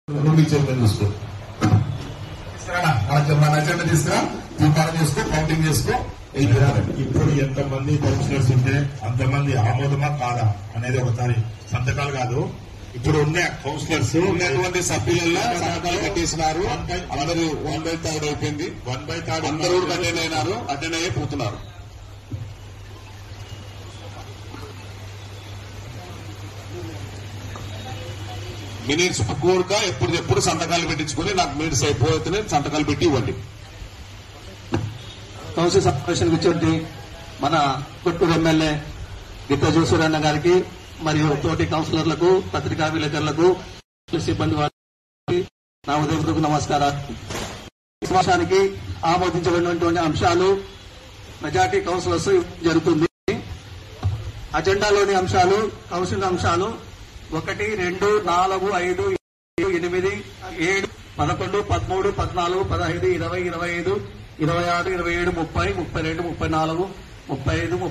చూసుకో మన అజెండా తీసుకురా, తీర్మానం చేసుకో, కౌంటింగ్ చేసుకో. ఇప్పుడు ఎంతమంది కౌన్సిలర్స్ ఉంటే అంతమంది ఆమోదమా కాదా అనేది ఒకసారి సంతకాలు కాదు. ఇప్పుడు ఉన్న కౌన్సిలర్స్ ఉన్నటువంటి సభ్యులలో సంతకాలు కట్టేసినారు. అందరూ 1/3 అయిపోయింది. 1/3 అందరూ కూడా అటెండ్ అయినారు, అటెండ్ అయ్యే పోతున్నారు. మినిట్స్ కూడక ఎప్పుడు సంతకాలు పెట్టించుకుని నాకు మినిట్స్ అయిపోతేనే సంతకాలు పెట్టి ఇవ్వండి. కౌన్సిల్ సమావేశానికి వచ్చి మన కొట్టూరు ఎమ్మెల్యే గిత్త జోసూరన్న గారికి మరియు తోటి కౌన్సిలర్లకు, పత్రికా విలేకరులకు, సిబ్బంది వారికి నా ఉదయపూర్వక నమస్కారాలు. సమావేశానికి ఆమోదించబడినటువంటి అంశాలు మెజార్టీ కౌన్సిలర్స్ జరుగుతుంది. అజెండాలోని అంశాలు, కౌన్సిల్ అంశాలు 1, 2, 4, 5, 7, 8, 7, 11, 13, 14, 15, 20, 25, 26, 27, 30, 32, 34, 35, 30